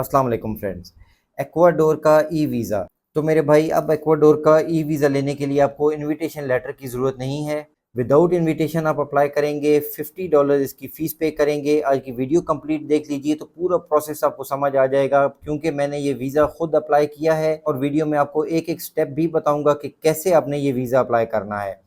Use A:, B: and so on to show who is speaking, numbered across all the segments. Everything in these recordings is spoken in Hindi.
A: अस्सलाम वालेकुम फ्रेंड्स। एक्वाडोर का ई वीज़ा। तो मेरे भाई, अब एक्वाडोर का ई वीज़ा लेने के लिए आपको इनविटेशन लेटर की ज़रूरत नहीं है। विदाउट इनविटेशन आप अप्लाई करेंगे, $50 इसकी फ़ीस पे करेंगे। आज की वीडियो कंप्लीट देख लीजिए तो पूरा प्रोसेस आपको समझ आ जाएगा, क्योंकि मैंने ये वीज़ा खुद अप्लाई किया है और वीडियो में आपको एक एक स्टेप भी बताऊंगा कि कैसे आपने ये वीज़ा अप्लाई करना है।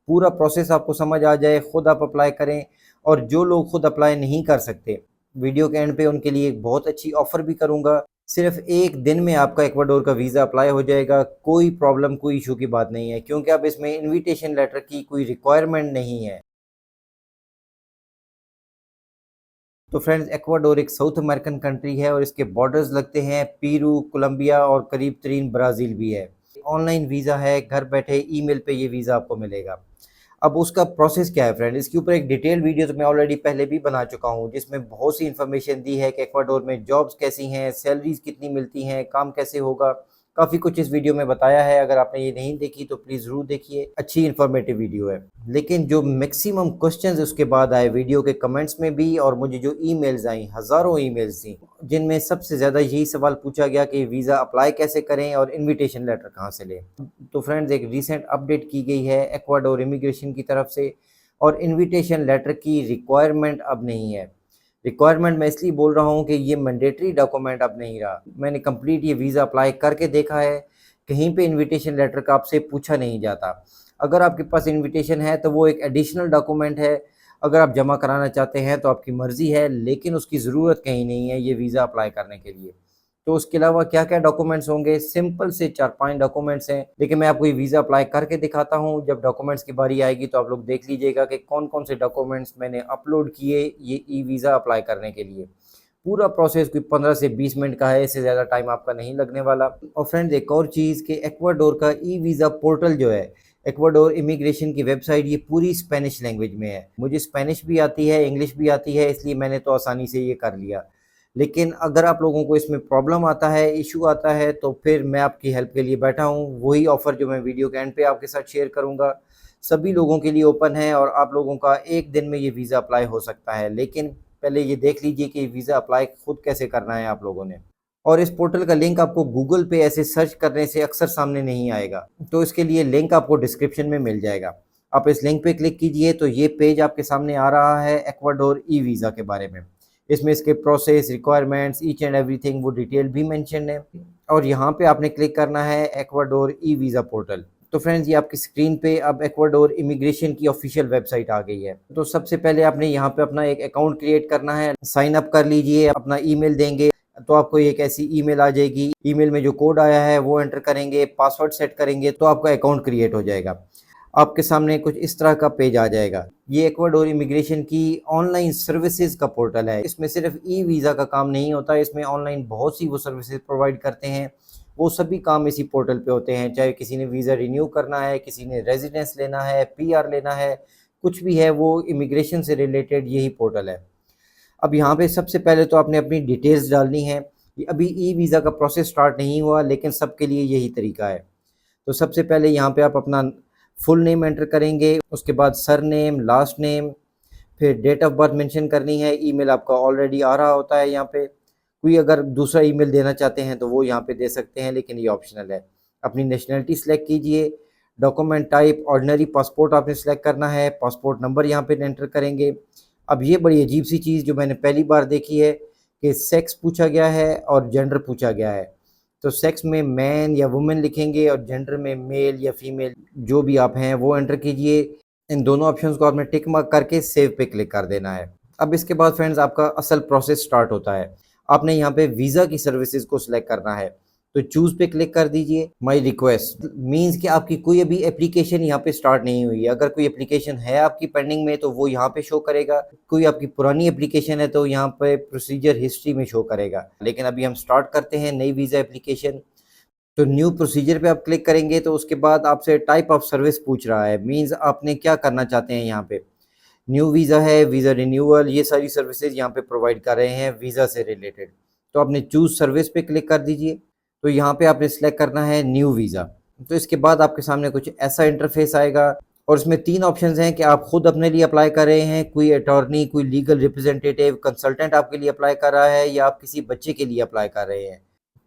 A: पूरा प्रोसेस आपको समझ आ जाए, खुद आप अप्लाई करें। और जो लोग खुद अप्लाई नहीं कर सकते, वीडियो के एंड पे उनके लिए एक बहुत अच्छी ऑफ़र भी करूँगा। सिर्फ एक दिन में आपका इक्वाडोर का वीज़ा अप्लाई हो जाएगा। कोई प्रॉब्लम, कोई इशू की बात नहीं है, क्योंकि अब इसमें इनविटेशन लेटर की कोई रिक्वायरमेंट नहीं है। तो फ्रेंड्स, इक्वाडोर एक साउथ अमेरिकन कंट्री है और इसके बॉर्डर्स लगते हैं पेरू, कोलंबिया और करीब तरीन ब्राज़ील भी है। ऑनलाइन वीज़ा है, घर बैठे ईमेल पे ये वीज़ा आपको मिलेगा। अब उसका प्रोसेस क्या है फ्रेंड, इसके ऊपर एक डिटेल वीडियो तो मैं ऑलरेडी पहले भी बना चुका हूँ, जिसमें बहुत सी इन्फॉर्मेशन दी है कि इक्वाडोर में जॉब्स कैसी हैं, सैलरीज़ कितनी मिलती हैं, काम कैसे होगा। काफ़ी कुछ इस वीडियो में बताया है। अगर आपने ये नहीं देखी तो प्लीज़ ज़रूर देखिए, अच्छी इन्फॉर्मेटिव वीडियो है। लेकिन जो मैक्सिमम क्वेश्चंस उसके बाद आए वीडियो के कमेंट्स में भी, और मुझे जो ईमेल्स आई, हज़ारों ईमेल्स थी, जिनमें सबसे ज़्यादा यही सवाल पूछा गया कि वीज़ा अप्लाई कैसे करें और इनविटेशन लेटर कहाँ से लें। तो फ्रेंड्स, एक रीसेंट अपडेट की गई है इक्वाडोर इमिग्रेशन की तरफ से, और इनविटेशन लेटर की रिक्वायरमेंट अब नहीं है। रिक्वायरमेंट मैं इसलिए बोल रहा हूँ कि ये मैंडेटरी डॉक्यूमेंट अब नहीं रहा। मैंने कंप्लीट ये वीज़ा अप्लाई करके देखा है, कहीं पे इनविटेशन लेटर का आपसे पूछा नहीं जाता। अगर आपके पास इनविटेशन है तो वो एक एडिशनल डॉक्यूमेंट है। अगर आप जमा कराना चाहते हैं तो आपकी मर्ज़ी है, लेकिन उसकी ज़रूरत कहीं नहीं है ये वीज़ा अप्लाई करने के लिए। तो उसके अलावा क्या-क्या डॉक्यूमेंट्स होंगे, सिंपल से 4-5 डॉक्यूमेंट्स हैं, लेकिन मैं आपको ये वीज़ा अप्लाई करके दिखाता हूँ। जब डॉक्यूमेंट्स की बारी आएगी तो आप लोग देख लीजिएगा कि कौन-कौन से डॉक्यूमेंट्स मैंने अपलोड किए ये ई वीज़ा अप्लाई करने के लिए। पूरा प्रोसेस कोई 15 से 20 मिनट का है, इससे ज़्यादा टाइम आपका नहीं लगने वाला। और फ्रेंड्स, एक और चीज़ कि इक्वाडोर का ई वीज़ा पोर्टल जो है, इक्वाडोर इमिग्रेशन की वेबसाइट, ये पूरी स्पेनिश लैंग्वेज में है। मुझे स्पेनिश भी आती है, इंग्लिश भी आती है, इसलिए मैंने तो आसानी से ये कर लिया। लेकिन अगर आप लोगों को इसमें प्रॉब्लम आता है, इशू आता है, तो फिर मैं आपकी हेल्प के लिए बैठा हूँ। वही ऑफ़र जो मैं वीडियो के एंड पे आपके साथ शेयर करूँगा, सभी लोगों के लिए ओपन है और आप लोगों का एक दिन में ये वीज़ा अप्लाई हो सकता है। लेकिन पहले ये देख लीजिए कि वीज़ा अप्लाई खुद कैसे करना है आप लोगों ने। और इस पोर्टल का लिंक आपको गूगल पे ऐसे सर्च करने से अक्सर सामने नहीं आएगा, तो इसके लिए लिंक आपको डिस्क्रिप्शन में मिल जाएगा। आप इस लिंक पे क्लिक कीजिए तो ये पेज आपके सामने आ रहा है इक्वाडोर ई वीज़ा के बारे में। इसमें इसके process, requirements, each and everything वो डिटेल भी मेंशन है। और यहाँ पे आपने क्लिक करना है एक्वाडोर ई वीज़ा पोर्टल। तो फ्रेंड्स, ये आपकी स्क्रीन पे अब एक्वाडोर इमिग्रेशन की ऑफिशियल वेबसाइट आ गई है। तो सबसे पहले आपने यहाँ पे अपना एक अकाउंट क्रिएट करना है, साइन अप कर लीजिए, अपना ईमेल देंगे तो आपको एक ऐसी ईमेल आ जाएगी। ईमेल में जो कोड आया है वो एंटर करेंगे, पासवर्ड सेट करेंगे तो आपका अकाउंट क्रिएट हो जाएगा। आपके सामने कुछ इस तरह का पेज आ जाएगा। ये इक्वाडोर इमिग्रेशन की ऑनलाइन सर्विसेज का पोर्टल है। इसमें सिर्फ ई वीज़ा का काम नहीं होता, इसमें ऑनलाइन बहुत सी वो सर्विसेज प्रोवाइड करते हैं। वो सभी काम इसी पोर्टल पे होते हैं, चाहे किसी ने वीज़ा रिन्यू करना है, किसी ने रेजिडेंस लेना है, पीआर लेना है, कुछ भी है, वो इमिग्रेशन से रिलेटेड यही पोर्टल है। अब यहाँ पे सबसे पहले तो आपने अपनी डिटेल्स डालनी है। अभी ई वीज़ा का प्रोसेस स्टार्ट नहीं हुआ, लेकिन सबके लिए यही तरीका है। तो सबसे पहले यहाँ पे आप अपना फुल नेम एंटर करेंगे, उसके बाद सरनेम, लास्ट नेम, फिर डेट ऑफ बर्थ मेंशन करनी है। ईमेल आपका ऑलरेडी आ रहा होता है यहाँ पे। कोई अगर दूसरा ईमेल देना चाहते हैं तो वो यहाँ पे दे सकते हैं, लेकिन ये ऑप्शनल है। अपनी नेशनलिटी सेलेक्ट कीजिए। डॉक्यूमेंट टाइप ऑर्डिनरी पासपोर्ट आपने सेलेक्ट करना है। पासपोर्ट नंबर यहाँ पे एंटर करेंगे। अब ये बड़ी अजीब सी चीज़ जो मैंने पहली बार देखी है कि सेक्स पूछा गया है और जेंडर पूछा गया है। तो सेक्स में मैन या वुमेन लिखेंगे और जेंडर में मेल या फीमेल जो भी आप हैं वो एंटर कीजिए। इन दोनों ऑप्शंस को आपने टिक मार्क करके सेव पे क्लिक कर देना है। अब इसके बाद फ्रेंड्स, आपका असल प्रोसेस स्टार्ट होता है। आपने यहाँ पे वीज़ा की सर्विसेज को सिलेक्ट करना है, तो चूज़ पे क्लिक कर दीजिए। माई रिक्वेस्ट मीन्स कि आपकी कोई अभी एप्लीकेशन यहाँ पे स्टार्ट नहीं हुई है। अगर कोई एप्लीकेशन है आपकी पेंडिंग में तो वो यहाँ पे शो करेगा। कोई आपकी पुरानी एप्लीकेशन है तो यहाँ पे प्रोसीजर हिस्ट्री में शो करेगा। लेकिन अभी हम स्टार्ट करते हैं नई वीज़ा एप्लीकेशन। तो न्यू प्रोसीजर पे आप क्लिक करेंगे तो उसके बाद आपसे टाइप ऑफ सर्विस पूछ रहा है, मीन्स आपने क्या करना चाहते हैं। यहाँ पे न्यू वीज़ा है, वीज़ा रिन्यूअल, ये सारी सर्विसेज यहाँ पे प्रोवाइड कर रहे हैं वीज़ा से रिलेटेड। तो आपने चूज़ सर्विस पे क्लिक कर दीजिए। तो यहाँ पे आपने सेलेक्ट करना है न्यू वीज़ा। तो इसके बाद आपके सामने कुछ ऐसा इंटरफेस आएगा। और इसमें 3 ऑप्शंस हैं कि आप खुद अपने लिए अप्लाई कर रहे हैं, कोई अटॉर्नी, कोई लीगल रिप्रेजेंटेटिव, कंसल्टेंट आपके लिए अप्लाई कर रहा है या आप किसी बच्चे के लिए अप्लाई कर रहे हैं।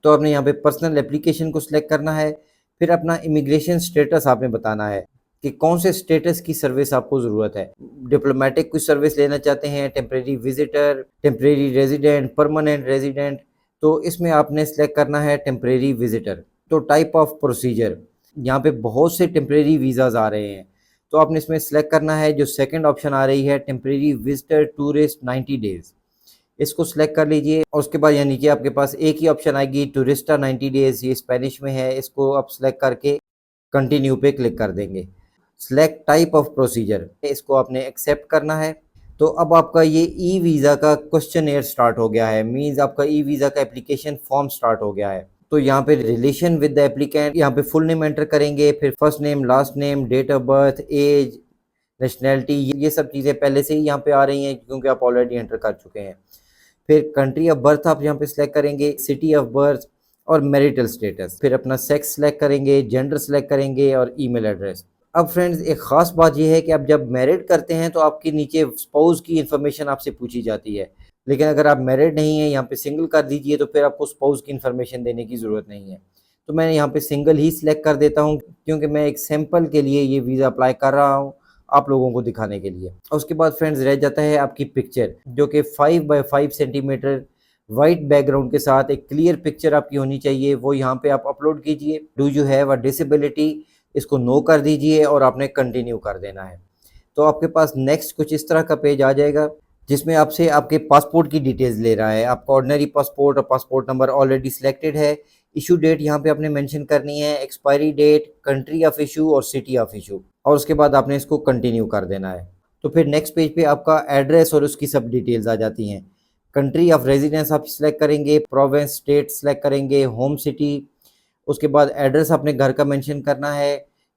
A: तो आपने यहाँ पे पर्सनल एप्लीकेशन को सिलेक्ट करना है, फिर अपना इमिग्रेशन स्टेटस आपने बताना है कि कौन से स्टेटस की सर्विस आपको ज़रूरत है। डिप्लोमेटिक कुछ सर्विस लेना चाहते हैं, temporary visitor, temporary resident, permanent resident, तो इसमें आपने सेलेक्ट करना है टेम्परेरी विजिटर। तो टाइप ऑफ प्रोसीजर, यहाँ पे बहुत से टेम्परेरी वीज़ाज़ आ रहे हैं, तो आपने इसमें सेलेक्ट करना है जो सेकंड ऑप्शन आ रही है, टेम्परेरी विजिटर टूरिस्ट 90 डेज़, इसको सिलेक्ट कर लीजिए। और उसके बाद यहाँ नीचे आपके पास एक ही ऑप्शन आएगी, टूरिस्टा 90 डेज़, ये स्पेनिश में है, इसको आप सिलेक्ट करके कंटिन्यू पे क्लिक कर देंगे। सिलेक्ट टाइप ऑफ प्रोसीजर, इसको आपने एक्सेप्ट करना है। तो अब आपका ये ई वीज़ा का क्वेश्चनेयर स्टार्ट हो गया है, मीन्स आपका ई वीज़ा का एप्लीकेशन फॉर्म स्टार्ट हो गया है। तो यहाँ पे रिलेशन विद द एप्लीकेंट, यहाँ पे फुल नेम एंटर करेंगे, फिर first name, last name, date of birth, age, nationality, ये सब चीज़ें पहले से ही यहाँ पे आ रही हैं क्योंकि आप ऑलरेडी एंटर कर चुके हैं। फिर कंट्री ऑफ बर्थ आप यहाँ पे सिलेक्ट करेंगे, सिटी ऑफ बर्थ और मैरिटल स्टेटस, फिर अपना सेक्स सिलेक्ट करेंगे, जेंडर सिलेक्ट करेंगे और ईमेल एड्रेस। अब फ्रेंड्स एक ख़ास बात यह है कि आप जब मैरिड करते हैं तो आपके नीचे स्पाउस की इन्फॉर्मेशन आपसे पूछी जाती है, लेकिन अगर आप मैरिड नहीं हैं, यहाँ पे सिंगल कर दीजिए, तो फिर आपको स्पाउस की इन्फॉर्मेशन देने की ज़रूरत नहीं है। तो मैं यहाँ पे सिंगल ही सिलेक्ट कर देता हूँ क्योंकि मैं एक सैम्पल के लिए ये वीज़ा अप्लाई कर रहा हूँ, आप लोगों को दिखाने के लिए। और उसके बाद फ्रेंड्स रह जाता है आपकी पिक्चर, जो कि 5 बाय 5 सेंटीमीटर वाइट बैकग्राउंड के साथ एक क्लियर पिक्चर आपकी होनी चाहिए, वो यहाँ पे आप अपलोड कीजिए। Do you have a disability, इसको नो कर दीजिए और आपने कंटिन्यू कर देना है। तो आपके पास नेक्स्ट कुछ इस तरह का पेज आ जाएगा जिसमें आपसे आपके पासपोर्ट की डिटेल्स ले रहा है। आपका ऑर्डिनरी पासपोर्ट और पासपोर्ट नंबर ऑलरेडी सिलेक्टेड है। इशू डेट यहाँ पे आपने मेंशन करनी है, expiry date, country of issue और सिटी ऑफ इशू, और उसके बाद आपने इसको कंटिन्यू कर देना है। तो फिर नेक्स्ट पेज पे आपका एड्रेस और उसकी सब डिटेल्स आ जाती हैं। कंट्री ऑफ रेजिडेंस आप सिलेक्ट करेंगे, प्रोविंस, स्टेट सिलेक्ट करेंगे, होम सिटी, उसके बाद एड्रेस अपने घर का मेंशन करना है,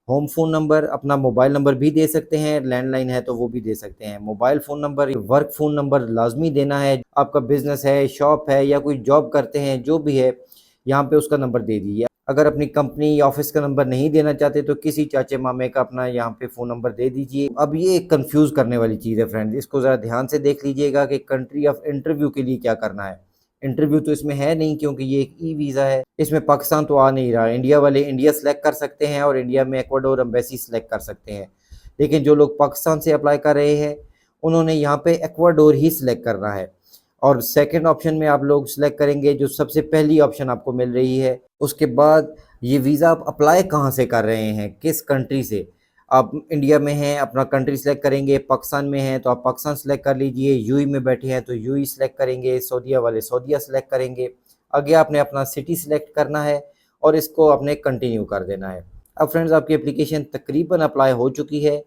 A: होम फ़ोन नंबर, अपना मोबाइल नंबर भी दे सकते हैं, लैंडलाइन है तो वो भी दे सकते हैं। Mobile phone number, work phone number लाज़मी देना है। आपका बिज़नेस है, शॉप है या कोई जॉब करते हैं, जो भी है, यहाँ पे उसका नंबर दे दीजिए। अगर अपनी कंपनी या ऑफ़िस का नंबर नहीं देना चाहते तो किसी चाचे मामे का अपना यहाँ पे फ़ोन नंबर दे दीजिए। अब ये कन्फ्यूज़ करने वाली चीज़ है फ्रेंड्स, इसको ज़रा ध्यान से देख लीजिएगा कि कंट्री ऑफ इंटरव्यू के लिए क्या करना है। इंटरव्यू तो इसमें है नहीं क्योंकि ये एक ई वीज़ा है, इसमें पाकिस्तान तो आ नहीं रहा। इंडिया वाले इंडिया सेलेक्ट कर सकते हैं और इंडिया में इक्वाडोर एम्बेसी सेलेक्ट कर सकते हैं, लेकिन जो लोग पाकिस्तान से अप्लाई कर रहे हैं उन्होंने यहाँ पे इक्वाडोर ही सिलेक्ट करना है। और सेकंड ऑप्शन में आप लोग सिलेक्ट करेंगे जो सबसे पहली ऑप्शन आपको मिल रही है। उसके बाद ये वीज़ा आप अप्लाई कहाँ से कर रहे हैं, किस कंट्री से। आप इंडिया में हैं, अपना कंट्री सेलेक्ट करेंगे, पाकिस्तान में हैं तो आप पाकिस्तान सेलेक्ट कर लीजिए, यूएई में बैठे हैं तो यूएई सेलेक्ट करेंगे, सऊदीया वाले सऊदीया सेलेक्ट करेंगे। आगे आपने अपना सिटी सेलेक्ट करना है और इसको आपने कंटिन्यू कर देना है। अब फ्रेंड्स आपकी एप्लीकेशन तकरीबन अप्लाई हो चुकी है।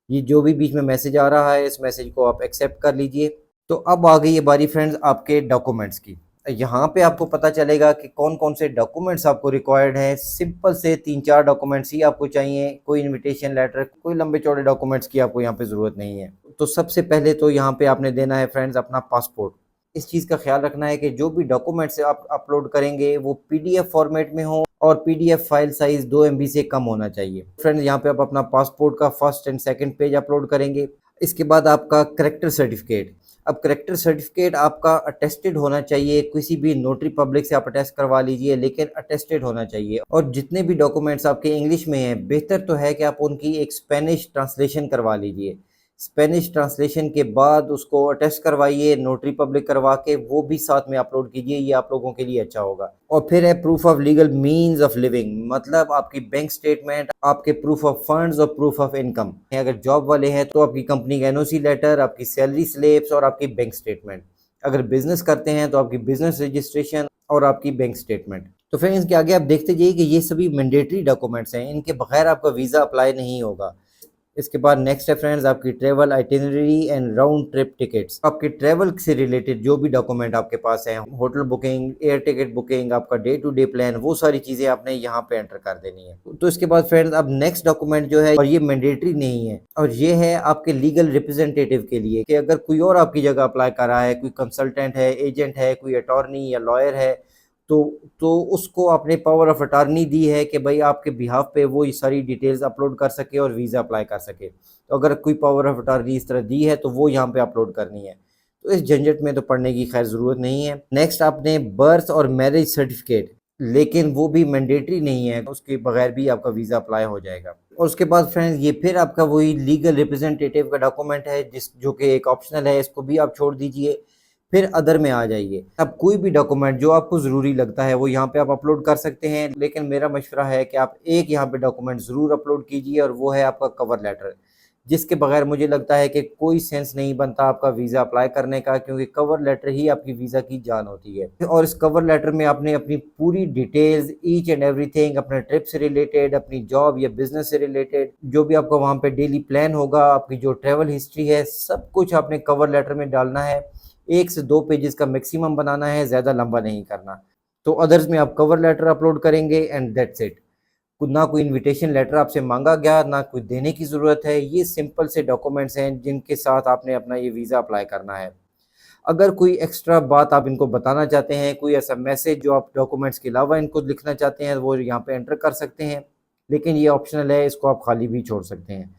A: ये जो भी बीच में मैसेज आ रहा है इस मैसेज को आप एक्सेप्ट कर लीजिए। तो अब आ गई है बारी फ्रेंड्स आपके डॉक्यूमेंट्स की। यहाँ पे आपको पता चलेगा कि कौन कौन से डॉक्यूमेंट्स आपको रिक्वायर्ड हैं। सिंपल से 3-4 डॉक्यूमेंट्स ही आपको चाहिए, कोई इनविटेशन लेटर, कोई लंबे चौड़े डॉक्यूमेंट्स की आपको यहाँ पे ज़रूरत नहीं है। तो सबसे पहले तो यहाँ पे आपने देना है फ्रेंड्स अपना पासपोर्ट। इस चीज़ का ख्याल रखना है कि जो भी डॉक्यूमेंट्स आप अपलोड करेंगे वो पीडीएफ फॉर्मेट में हो और पीडीएफ फाइल साइज़ 2 MB से कम होना चाहिए। फ्रेंड्स यहाँ पे आप अपना पासपोर्ट का first and second page upload करेंगे। इसके बाद आपका करेक्टर सर्टिफिकेट। अब करेक्टर सर्टिफिकेट आपका अटेस्टेड होना चाहिए, किसी भी नोटरी पब्लिक से आप अटेस्ट करवा लीजिए, लेकिन अटेस्टेड होना चाहिए। और जितने भी डॉक्यूमेंट्स आपके इंग्लिश में हैं, बेहतर तो है कि आप उनकी एक स्पेनिश ट्रांसलेशन करवा लीजिए। स्पेनिश ट्रांसलेशन के बाद उसको अटेस्ट करवाइए, नोटरी पब्लिक करवा के वो भी साथ में अपलोड कीजिए, ये आप लोगों के लिए अच्छा होगा। और फिर है proof of legal means of living, मतलब आपकी बैंक स्टेटमेंट, आपके प्रूफ ऑफ फंड्स और प्रूफ ऑफ इनकम। अगर जॉब वाले हैं तो आपकी कंपनी का एनओसी लेटर, आपकी सैलरी स्लिप्स और आपकी बैंक स्टेटमेंट। अगर बिजनेस करते हैं तो आपकी बिजनेस रजिस्ट्रेशन और आपकी बैंक स्टेटमेंट। तो फिर इसके आगे आप देखते जाइए कि ये सभी मैंडेटरी डॉक्यूमेंट्स हैं, इनके बगैर आपका वीज़ा अप्लाई नहीं होगा। इसके बाद नेक्स्ट है फ्रेंड्स आपकी travel itinerary and round trip tickets. आपके ट्रैवल से रिलेटेड जो भी डॉक्यूमेंट आपके पास हैं, hotel booking, air ticket booking, आपका डे टू डे प्लान, वो सारी चीज़ें आपने यहाँ पे एंटर कर देनी है। तो इसके बाद फ्रेंड्स अब नेक्स्ट डॉक्यूमेंट जो है, और ये मैंडेटरी नहीं है, और ये है आपके लीगल रिप्रेजेंटेटिव के लिए कि अगर कोई और आपकी जगह अप्लाई कर रहा है, कोई कंसल्टेंट है, एजेंट है, कोई अटॉर्नी या लॉयर है, तो तो उसको आपने पावर ऑफ अटॉर्नी दी है कि भाई आपके बिहाफ पे वो ये सारी डिटेल्स अपलोड कर सके और वीज़ा अप्लाई कर सके। तो अगर कोई पावर ऑफ अटॉर्नी इस तरह दी है तो वो यहाँ पे अपलोड करनी है। तो इस झंझट में तो पढ़ने की खैर ज़रूरत नहीं है। नेक्स्ट आपने बर्थ और मैरिज सर्टिफिकेट, लेकिन वो भी मैंडेटरी नहीं है, उसके बगैर भी आपका वीज़ा अप्लाई हो जाएगा। और उसके बाद फ्रेंड्स ये फिर आपका वही लीगल रिप्रेजेंटेटिव का डॉक्यूमेंट है जो कि एक ऑप्शनल है, इसको भी आप छोड़ दीजिए। फिर अदर में आ जाइए। अब कोई भी डॉक्यूमेंट जो आपको ज़रूरी लगता है वो यहाँ पे आप अपलोड कर सकते हैं, लेकिन मेरा मशवरा है कि आप एक यहाँ पे डॉक्यूमेंट ज़रूर अपलोड कीजिए और वो है आपका कवर लेटर, जिसके बगैर मुझे लगता है कि कोई सेंस नहीं बनता आपका वीज़ा अप्लाई करने का, क्योंकि कवर लेटर ही आपकी वीज़ा की जान होती है। और इस कवर लेटर में आपने अपनी पूरी डिटेल्स, ईच एंड एवरीथिंग, अपने ट्रिप से रिलेटेड, अपनी जॉब या बिजनेस से रिलेटेड, जो भी आपका वहाँ पे डेली प्लान होगा, आपकी जो ट्रैवल हिस्ट्री है, सब कुछ आपने कवर लेटर में डालना है। 1 से 2 पेजेस का मैक्सिमम बनाना है, ज़्यादा लंबा नहीं करना। तो अदर्स में आप कवर लेटर अपलोड करेंगे एंड दैट्स इट। ना कोई इनविटेशन लेटर आपसे मांगा गया, ना कोई देने की ज़रूरत है। ये सिंपल से डॉक्यूमेंट्स हैं जिनके साथ आपने अपना ये वीज़ा अप्लाई करना है। अगर कोई एक्स्ट्रा बात आप इनको बताना चाहते हैं, कोई ऐसा मैसेज जो आप डॉक्यूमेंट्स के अलावा इनको लिखना चाहते हैं, वो यहाँ पे एंटर कर सकते हैं, लेकिन ये ऑप्शनल है, इसको आप खाली भी छोड़ सकते हैं।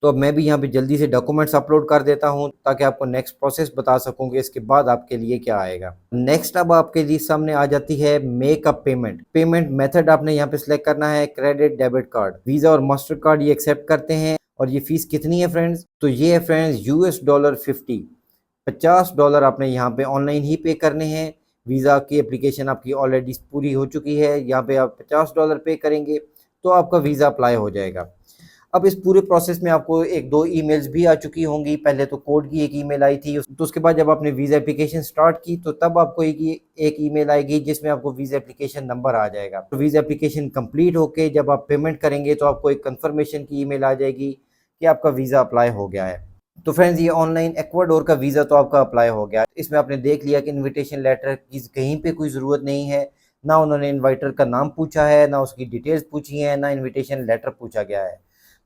A: तो अब मैं भी यहाँ पे जल्दी से डॉक्यूमेंट्स अपलोड कर देता हूँ ताकि आपको नेक्स्ट प्रोसेस बता सकूँ कि इसके बाद आपके लिए क्या आएगा। नेक्स्ट अब आपके लिए सामने आ जाती है make a payment. Payment method आपने यहाँ पे सिलेक्ट करना है क्रेडिट, डेबिट कार्ड, वीज़ा और मास्टर कार्ड ये एक्सेप्ट करते हैं। और ये फीस कितनी है फ्रेंड्स? तो ये है फ्रेंड्स $50। $50 आपने यहाँ पे ऑनलाइन ही पे करने हैं। वीज़ा की एप्लीकेशन आपकी ऑलरेडी पूरी हो चुकी है, यहाँ पे आप $50 पे करेंगे तो आपका वीज़ा अप्लाई हो जाएगा। अब इस पूरे प्रोसेस में आपको 1-2 ईमेल्स भी आ चुकी होंगी। पहले तो कोड की एक ईमेल आई थी, तो उसके बाद जब आपने वीज़ा एप्लीकेशन स्टार्ट की तो तब आपको एक ईमेल आएगी जिसमें आपको वीज़ा एप्लीकेशन नंबर आ जाएगा। तो वीज़ा एप्लीकेशन कंप्लीट होके जब आप पेमेंट करेंगे तो आपको एक कंफर्मेशन की ईमेल आ जाएगी कि आपका वीज़ा अप्लाई हो गया है। तो फ्रेंड्स ये ऑनलाइन एक्वाडोर का वीज़ा तो आपका अप्लाई हो गया। इसमें आपने देख लिया कि इन्विटेशन लेटर की कहीं पे कोई ज़रूरत नहीं है। ना उन्होंने इन्वाइटर का नाम पूछा है, ना उसकी डिटेल्स पूछी हैं, ना इन्विटेशन लेटर पूछा गया है।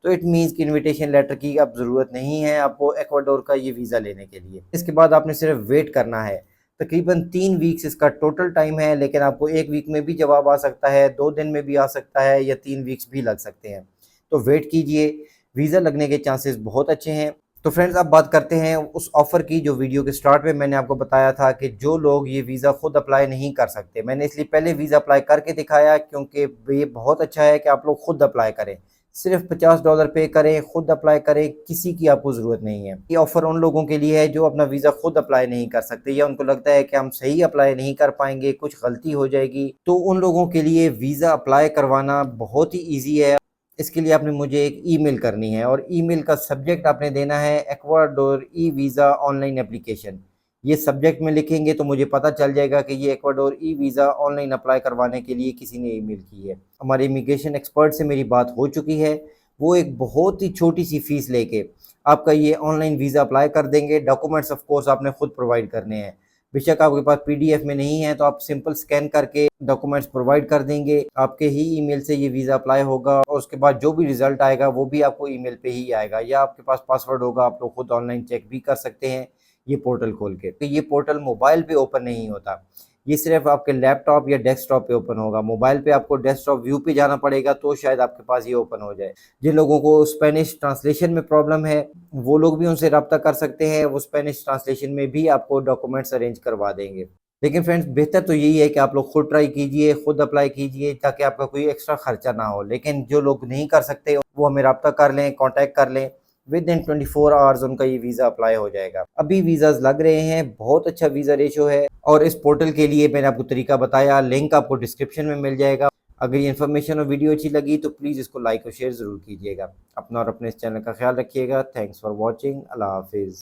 A: तो इट मीन्स कि इनविटेशन लेटर की अब ज़रूरत नहीं है आपको एक्वाडोर का ये वीज़ा लेने के लिए। इसके बाद आपने सिर्फ वेट करना है। तकरीबन 3 वीक्स इसका टोटल टाइम है, लेकिन आपको 1 वीक में भी जवाब आ सकता है, 2 दिन में भी आ सकता है या 3 वीक्स भी लग सकते हैं। तो वेट कीजिए, वीज़ा लगने के चांसेस बहुत अच्छे हैं। तो फ्रेंड्स अब बात करते हैं उस ऑफ़र की जो वीडियो के स्टार्ट में मैंने आपको बताया था कि जो लोग ये वीज़ा खुद अप्लाई नहीं कर सकते। मैंने इसलिए पहले वीज़ा अप्लाई करके दिखाया क्योंकि ये बहुत अच्छा है कि आप लोग खुद अप्लाई करें। सिर्फ $50 पे करें, खुद अप्लाई करें, किसी की आपको ज़रूरत नहीं है। ये ऑफ़र उन लोगों के लिए है जो अपना वीज़ा खुद अप्लाई नहीं कर सकते या उनको लगता है कि हम सही अप्लाई नहीं कर पाएंगे, कुछ गलती हो जाएगी। तो उन लोगों के लिए वीज़ा अप्लाई करवाना बहुत ही ईजी है। इसके लिए आपने मुझे एक ईमेल करनी है और ईमेल का सब्जेक्ट आपने देना है Ecuador e visa online application. ये सब्जेक्ट में लिखेंगे तो मुझे पता चल जाएगा कि ये Ecuador e visa online apply करवाने के लिए किसी ने ईमेल की है। हमारे इमिग्रेशन एक्सपर्ट से मेरी बात हो चुकी है, वो एक बहुत ही छोटी सी फ़ीस लेके आपका ये ऑनलाइन वीज़ा अप्लाई कर देंगे। डॉक्यूमेंट्स ऑफ कोर्स आपने खुद प्रोवाइड करने हैं। बेशक आपके पास पीडीएफ में नहीं है तो आप सिंपल स्कैन करके डॉक्यूमेंट्स प्रोवाइड कर देंगे, आपके ही ईमेल से ये वीज़ा अप्लाई होगा और उसके बाद जो भी रिज़ल्ट आएगा वो भी आपको ईमेल पे ही आएगा या आपके पास पासवर्ड होगा, आप लोग खुद ऑनलाइन चेक भी कर सकते हैं ये पोर्टल खोल के। तो ये पोर्टल मोबाइल पे ओपन नहीं होता, ये सिर्फ आपके लैपटॉप या डेस्कटॉप पे ओपन होगा। मोबाइल पे आपको डेस्कटॉप व्यू पे जाना पड़ेगा तो शायद आपके पास ये ओपन हो जाए। जिन लोगों को स्पेनिश ट्रांसलेशन में प्रॉब्लम है वो लोग भी उनसे रब्ता कर सकते हैं, वो स्पेनिश ट्रांसलेशन में भी आपको डॉक्यूमेंट्स अरेंज करवा देंगे। लेकिन फ्रेंड्स बेहतर तो यही है कि आप लोग खुद ट्राई कीजिए, खुद अप्लाई कीजिए ताकि आपका कोई एक्स्ट्रा खर्चा ना हो। लेकिन जो लोग नहीं कर सकते वो हमें रब्ता कर लें, कॉन्टैक्ट कर लें, विद इन 24 आवर्स उनका ये वीज़ा अप्लाई हो जाएगा। अभी वीज़ाज़ लग रहे हैं, बहुत अच्छा वीज़ा रेशो है और इस पोर्टल के लिए मैंने आपको तरीका बताया, लिंक आपको डिस्क्रिप्शन में मिल जाएगा। अगर ये इन्फॉर्मेशन और वीडियो अच्छी लगी तो प्लीज़ इसको लाइक और शेयर ज़रूर कीजिएगा। अपना और अपने इस चैनल का ख्याल रखिएगा। Thanks for watching. अल्लाह हाफिज़।